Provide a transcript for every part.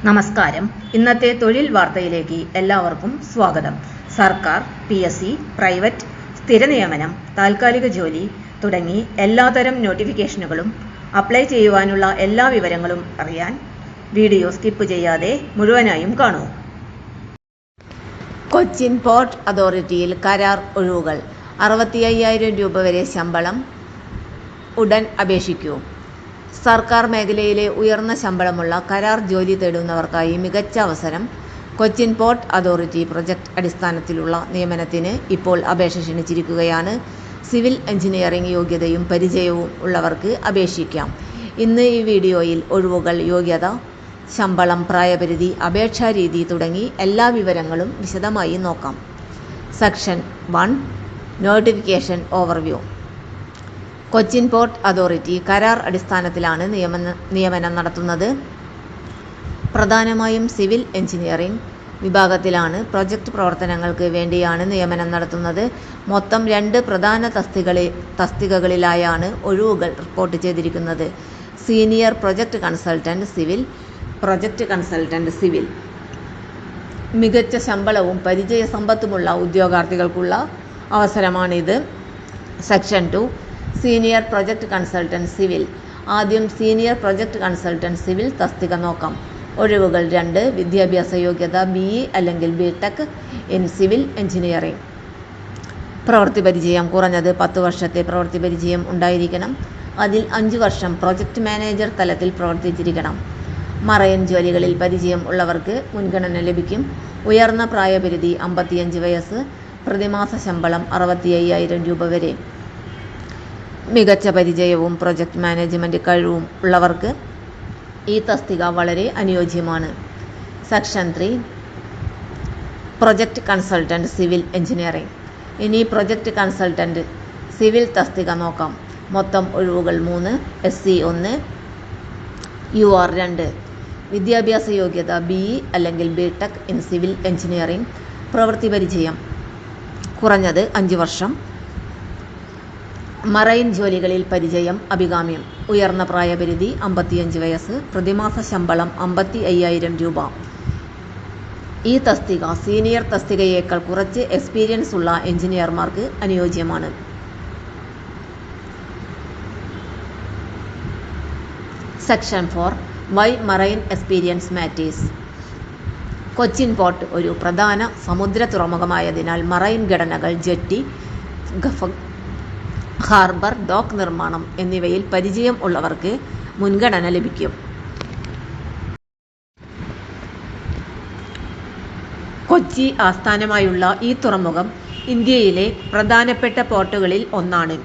നമസ്കാരം. ഇന്നത്തെ തൊഴിൽ വാർത്തയിലേക്ക് എല്ലാവർക്കും സ്വാഗതം. സർക്കാർ, PSC, പ്രൈവറ്റ്, സ്ഥിര നിയമനം, താൽക്കാലിക ജോലി തുടങ്ങി എല്ലാതരം നോട്ടിഫിക്കേഷനുകളും അപ്ലൈ ചെയ്യുവാനുള്ള എല്ലാ വിവരങ്ങളും അറിയാൻ വീഡിയോ സ്കിപ്പ് ചെയ്യാതെ മുഴുവനായും കാണൂ. കൊച്ചിൻ പോർട്ട് അതോറിറ്റിയിൽ കരാർ ഒഴിവുകൾ. 65,000 രൂപ വരെ ശമ്പളം. ഉടൻ അപേക്ഷിക്കൂ. സർക്കാർ മേഖലയിലെ ഉയർന്ന ശമ്പളമുള്ള കരാർ ജോലി തേടുന്നവർക്കായി മികച്ച അവസരം. കൊച്ചിൻ പോർട്ട് അതോറിറ്റി പ്രൊജക്ട് അടിസ്ഥാനത്തിലുള്ള നിയമനത്തിന് ഇപ്പോൾ അപേക്ഷ ക്ഷണിച്ചിരിക്കുകയാണ്. സിവിൽ എഞ്ചിനീയറിംഗ് യോഗ്യതയും പരിചയവും ഉള്ളവർക്ക് അപേക്ഷിക്കാം. ഇന്ന് ഈ വീഡിയോയിൽ ഒഴിവുകൾ, യോഗ്യത, ശമ്പളം, പ്രായപരിധി, അപേക്ഷാരീതി തുടങ്ങി എല്ലാ വിവരങ്ങളും വിശദമായി നോക്കാം. Section 1 notification overview. Cochin port authority കരാർ അടിസ്ഥാനത്തിലാണ് നിയമനം നടത്തുന്നത്. പ്രധാനമായും സിവിൽ എഞ്ചിനീയറിംഗ് വിഭാഗത്തിലാണ്. പ്രൊജക്ട് പ്രവർത്തനങ്ങൾക്ക് വേണ്ടിയാണ് നിയമനം നടത്തുന്നത്. മൊത്തം 2 പ്രധാന തസ്തികകളിലായാണ് ഒഴിവുകൾ റിപ്പോർട്ട് ചെയ്തിരിക്കുന്നത്. Senior project consultant civil, project consultant civil. മികച്ച ശമ്പളവും പരിചയസമ്പത്തുമുള്ള ഉദ്യോഗാർത്ഥികൾക്കുള്ള അവസരമാണിത്. Section 2 senior project consultant civil. ആദ്യം സീനിയർ പ്രൊജക്ട് കൺസൾട്ടന്റ് സിവിൽ തസ്തിക നോക്കാം. ഒഴിവുകൾ 2. വിദ്യാഭ്യാസ യോഗ്യത BE അല്ലെങ്കിൽ BTech ഇൻ സിവിൽ എഞ്ചിനീയറിംഗ്. പ്രവൃത്തി പരിചയം കുറഞ്ഞത് 10 വർഷത്തെ പ്രവൃത്തി പരിചയം ഉണ്ടായിരിക്കണം. അതിൽ 5 വർഷം പ്രൊജക്ട് മാനേജർ തലത്തിൽ പ്രവർത്തിച്ചിരിക്കണം. മറൈൻ ജോലികളിൽ പരിചയം ഉള്ളവർക്ക് മുൻഗണന ലഭിക്കും. ഉയർന്ന പ്രായപരിധി 55 വയസ്സ്. പ്രതിമാസ ശമ്പളം 65,000 രൂപ വരെ. മികച്ച പരിചയവും പ്രൊജക്ട് മാനേജ്മെൻറ്റ് കഴിവും ഉള്ളവർക്ക് ഈ തസ്തിക വളരെ അനുയോജ്യമാണ്. Section 3 project consultant civil engineering. ഇനി പ്രൊജക്ട് കൺസൾട്ടന്റ് സിവിൽ തസ്തിക നോക്കാം. മൊത്തം ഒഴിവുകൾ 3. SC 1, UR 2. വിദ്യാഭ്യാസ യോഗ്യത BE അല്ലെങ്കിൽ BTech ഇൻ സിവിൽ എഞ്ചിനീയറിംഗ്. പ്രവൃത്തി പരിചയം കുറഞ്ഞത് 5 വർഷം. മറൈൻ ജോലികളിൽ പരിചയം അഭികാമ്യം. ഉയർന്ന പ്രായപരിധി 55 വയസ്സ്. പ്രതിമാസ ശമ്പളം 55,000 രൂപ. ഈ തസ്തിക സീനിയർ തസ്തികയേക്കാൾ കുറച്ച് എക്സ്പീരിയൻസ് ഉള്ള എഞ്ചിനീയർമാർക്ക് അനുയോജ്യമാണ്. Section 4 why marine experience matters. Cochin port ഒരു പ്രധാന സമുദ്ര തുറമുഖമായതിനാൽ മറൈൻ ഘടനകൾ, ജെട്ടി, ഹാർബർ, ഡോക്ക് നിർമ്മാണം എന്നിവയിൽ പരിചയം ഉള്ളവർക്ക് മുൻഗണന ലഭിക്കും. കൊച്ചി ആസ്ഥാനമായുള്ള ഈ തുറമുഖം ഇന്ത്യയിലെ പ്രധാനപ്പെട്ട പോർട്ടുകളിൽ ഒന്നാണ്.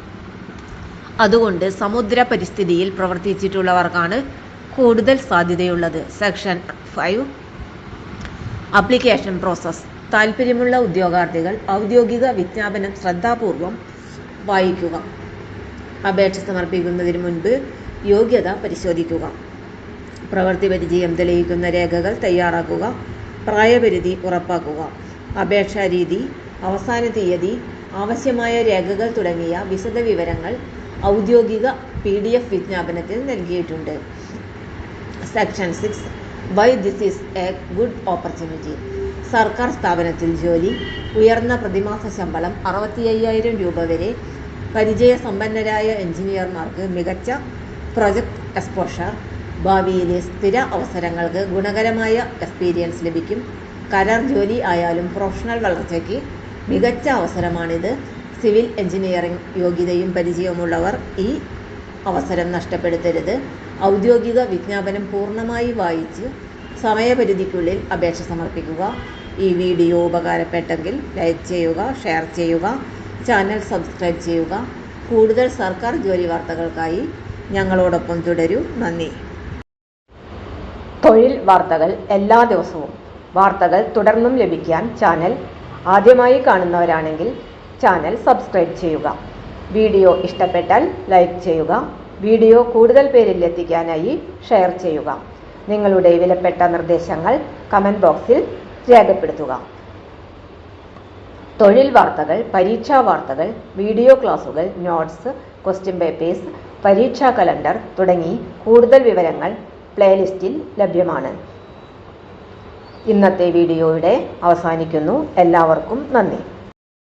അതുകൊണ്ട് സമുദ്ര പരിസ്ഥിതിയിൽ പ്രവർത്തിച്ചിട്ടുള്ളവർക്കാണ് കൂടുതൽ സാധ്യതയുള്ളത്. Section 5 application process. താൽപ്പര്യമുള്ള ഉദ്യോഗാർത്ഥികൾ ഔദ്യോഗിക വിജ്ഞാപനം ശ്രദ്ധാപൂർവം വായിക്കുക. അപേക്ഷ സമർപ്പിക്കുന്നതിന് മുൻപ് യോഗ്യത പരിശോധിക്കുക. പ്രവൃത്തി പരിചയം തെളിയിക്കുന്ന രേഖകൾ തയ്യാറാക്കുക. പ്രായപരിധി ഉറപ്പാക്കുക. അപേക്ഷാരീതി, അവസാന തീയതി, ആവശ്യമായ രേഖകൾ തുടങ്ങിയ വിശദവിവരങ്ങൾ ഔദ്യോഗിക PDF വിജ്ഞാപനത്തിൽ നൽകിയിട്ടുണ്ട്. Section 6 why this is A good opportunity. സർക്കാർ സ്ഥാപനത്തിൽ ജോലി. ഉയർന്ന പ്രതിമാസ ശമ്പളം 65,000 രൂപ വരെ. പരിചയസമ്പന്നരായ എഞ്ചിനീയർമാർക്ക് മികച്ച പ്രൊജക്ട് എക്സ്പോഷർ. ഭാവിയിലെ സ്ഥിര അവസരങ്ങൾക്ക് ഗുണകരമായ എക്സ്പീരിയൻസ് ലഭിക്കും. കരാർ ജോലി ആയാലും പ്രൊഫഷണൽ വളർച്ചയ്ക്ക് മികച്ച അവസരമാണിത്. സിവിൽ എഞ്ചിനീയറിംഗ് യോഗ്യതയും പരിചയമുള്ളവർ ഈ അവസരം നഷ്ടപ്പെടുത്തരുത്. ഔദ്യോഗിക വിജ്ഞാപനം പൂർണ്ണമായി വായിച്ച് സമയപരിധിക്കുള്ളിൽ അപേക്ഷ സമർപ്പിക്കുക. ഈ വീഡിയോ ഉപകാരപ്പെട്ടെങ്കിൽ ലൈക്ക് ചെയ്യുക, ഷെയർ ചെയ്യുക, ചാനൽ സബ്സ്ക്രൈബ് ചെയ്യുക. കൂടുതൽ സർക്കാർ ജോലി വാർത്തകൾക്കായി ഞങ്ങളോടൊപ്പം തുടരൂ. നന്ദി. തൊഴിൽ വാർത്തകൾ എല്ലാ ദിവസവും. വാർത്തകൾ തുടർന്നും ലഭിക്കാൻ ചാനൽ ആദ്യമായി കാണുന്നവരാണെങ്കിൽ ചാനൽ സബ്സ്ക്രൈബ് ചെയ്യുക. വീഡിയോ ഇഷ്ടപ്പെട്ടാൽ ലൈക്ക് ചെയ്യുക. വീഡിയോ കൂടുതൽ പേരിൽ എത്തിക്കാനായി ഷെയർ ചെയ്യുക. നിങ്ങളുടെ വിലപ്പെട്ട നിർദ്ദേശങ്ങൾ കമൻറ്റ് ബോക്സിൽ രേഖപ്പെടുത്തുക. തൊഴിൽ വാർത്തകൾ, പരീക്ഷാ വാർത്തകൾ, വീഡിയോ ക്ലാസുകൾ, നോട്ട്സ്, ക്വസ്റ്റ്യൻ പേപ്പേഴ്സ്, പരീക്ഷാ കലണ്ടർ തുടങ്ങി കൂടുതൽ വിവരങ്ങൾ പ്ലേലിസ്റ്റിൽ ലഭ്യമാണ്. ഇന്നത്തെ വീഡിയോയുടെ അവസാനിക്കുന്നു. എല്ലാവർക്കും നന്ദി.